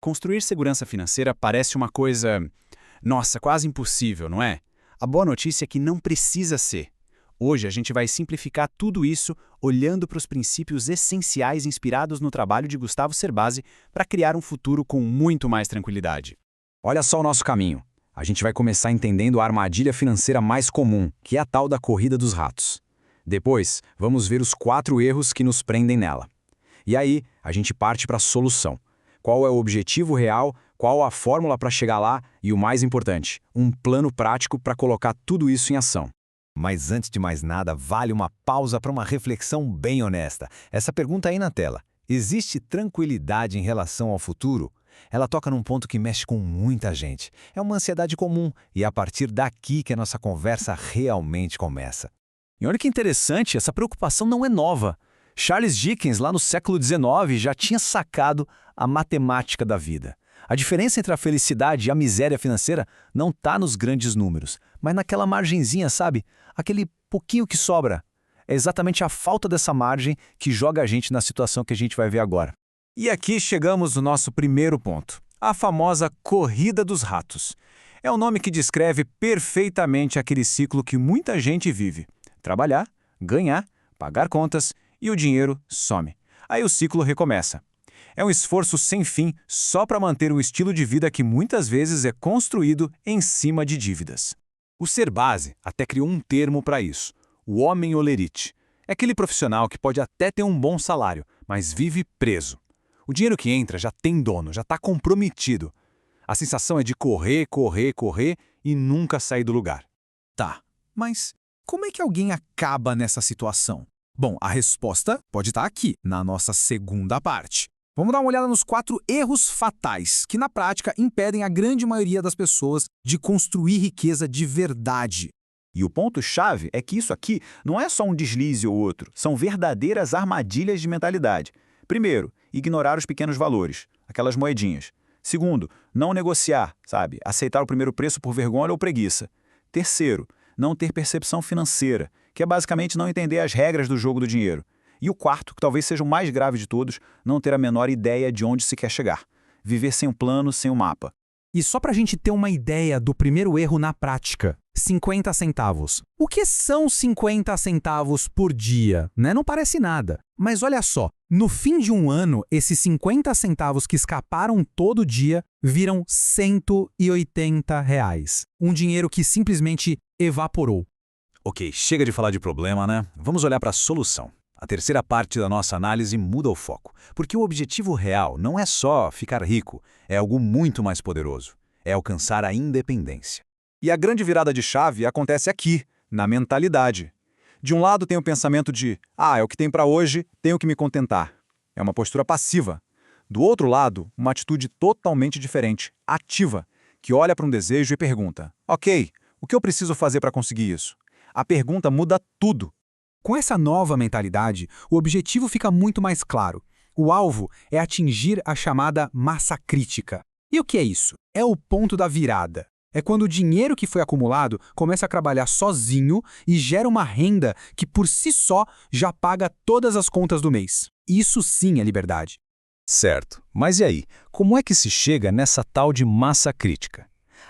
Construir segurança financeira parece uma coisa, nossa, quase impossível, não é? A boa notícia é que não precisa ser. Hoje a gente vai simplificar tudo isso olhando para os princípios essenciais inspirados no trabalho de Gustavo Cerbasi para criar um futuro com muito mais tranquilidade. Olha só o nosso caminho. A gente vai começar entendendo a armadilha financeira mais comum, que é a tal da corrida dos ratos. Depois, vamos ver os 4 erros que nos prendem nela. E aí, a gente parte para a solução. Qual é o objetivo real, qual a fórmula para chegar lá e, o mais importante, um plano prático para colocar tudo isso em ação. Mas antes de mais nada, vale uma pausa para uma reflexão bem honesta. Essa pergunta aí na tela. Existe tranquilidade em relação ao futuro? Ela toca num ponto que mexe com muita gente. É uma ansiedade comum e é a partir daqui que a nossa conversa realmente começa. E olha que interessante, essa preocupação não é nova. Charles Dickens, lá no século XIX, já tinha sacado a matemática da vida. A diferença entre a felicidade e a miséria financeira não está nos grandes números, mas naquela margenzinha, sabe? Aquele pouquinho que sobra. É exatamente a falta dessa margem que joga a gente na situação que a gente vai ver agora. E aqui chegamos no nosso primeiro ponto, a famosa corrida dos ratos. É um nome que descreve perfeitamente aquele ciclo que muita gente vive. Trabalhar, ganhar, pagar contas e o dinheiro some. Aí o ciclo recomeça. É um esforço sem fim só para manter um estilo de vida que muitas vezes é construído em cima de dívidas. O Cerbasi até criou um termo para isso, o homem olerite. É aquele profissional que pode até ter um bom salário, mas vive preso. O dinheiro que entra já tem dono, já está comprometido. A sensação é de correr, correr, correr e nunca sair do lugar. Tá, mas como é que alguém acaba nessa situação? Bom, a resposta pode estar aqui, na nossa segunda parte. Vamos dar uma olhada nos 4 erros fatais que, na prática, impedem a grande maioria das pessoas de construir riqueza de verdade. E o ponto-chave é que isso aqui não é só um deslize ou outro, são verdadeiras armadilhas de mentalidade. Primeiro, ignorar os pequenos valores, aquelas moedinhas. Segundo, não negociar, sabe? Aceitar o primeiro preço por vergonha ou preguiça. Terceiro, não ter percepção financeira, que é basicamente não entender as regras do jogo do dinheiro. E o quarto, que talvez seja o mais grave de todos, não ter a menor ideia de onde se quer chegar. Viver sem um plano, sem um mapa. E só para a gente ter uma ideia do primeiro erro na prática, 50 centavos. O que são 50 centavos por dia? Né? Não parece nada. Mas olha só, no fim de um ano, esses 50 centavos que escaparam todo dia viram R$ 180. Um dinheiro que simplesmente evaporou. Ok, chega de falar de problema, né? Vamos olhar para a solução. A terceira parte da nossa análise muda o foco, porque o objetivo real não é só ficar rico, é algo muito mais poderoso. É alcançar a independência. E a grande virada de chave acontece aqui, na mentalidade. De um lado tem o pensamento de, é o que tem para hoje, tenho que me contentar. É uma postura passiva. Do outro lado, uma atitude totalmente diferente, ativa, que olha para um desejo e pergunta, ok, o que eu preciso fazer para conseguir isso? A pergunta muda tudo. Com essa nova mentalidade, o objetivo fica muito mais claro. O alvo é atingir a chamada massa crítica. E o que é isso? É o ponto da virada. É quando o dinheiro que foi acumulado começa a trabalhar sozinho e gera uma renda que por si só já paga todas as contas do mês. Isso sim é liberdade. Certo, mas e aí? Como é que se chega nessa tal de massa crítica?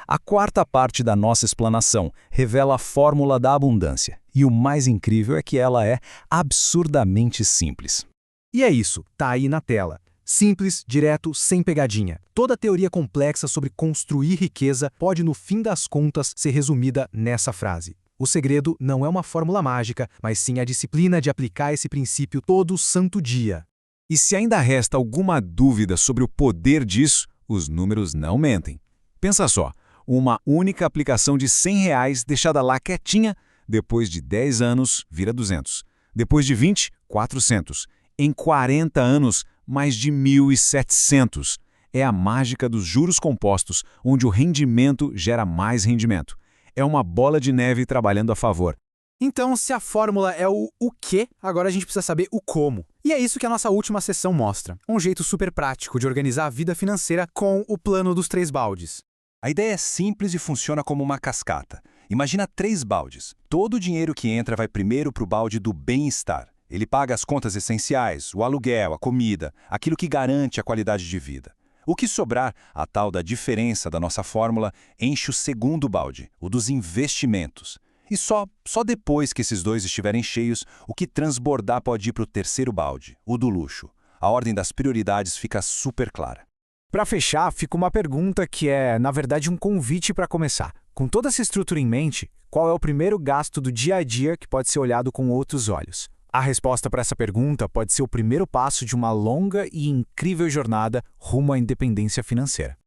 A quarta parte da nossa explanação revela a fórmula da abundância. E o mais incrível é que ela é absurdamente simples. E é isso, tá aí na tela. Simples, direto, sem pegadinha. Toda a teoria complexa sobre construir riqueza pode, no fim das contas, ser resumida nessa frase. O segredo não é uma fórmula mágica, mas sim a disciplina de aplicar esse princípio todo santo dia. E se ainda resta alguma dúvida sobre o poder disso, os números não mentem. Pensa só, uma única aplicação de R$ 100 deixada lá quietinha, depois de 10 anos, vira 200. Depois de 20, 400. Em 40 anos, mais de 1.700. É a mágica dos juros compostos, onde o rendimento gera mais rendimento. É uma bola de neve trabalhando a favor. Então, se a fórmula é o quê, agora a gente precisa saber o como. E é isso que a nossa última sessão mostra. Um jeito super prático de organizar a vida financeira com o plano dos 3 baldes. A ideia é simples e funciona como uma cascata. Imagina 3 baldes. Todo o dinheiro que entra vai primeiro para o balde do bem-estar. Ele paga as contas essenciais, o aluguel, a comida, aquilo que garante a qualidade de vida. O que sobrar, a tal da diferença da nossa fórmula, enche o segundo balde, o dos investimentos. E só depois que esses dois estiverem cheios, o que transbordar pode ir para o terceiro balde, o do luxo. A ordem das prioridades fica super clara. Para fechar, fica uma pergunta que é, na verdade, um convite para começar. Com toda essa estrutura em mente, qual é o primeiro gasto do dia a dia que pode ser olhado com outros olhos? A resposta para essa pergunta pode ser o primeiro passo de uma longa e incrível jornada rumo à independência financeira.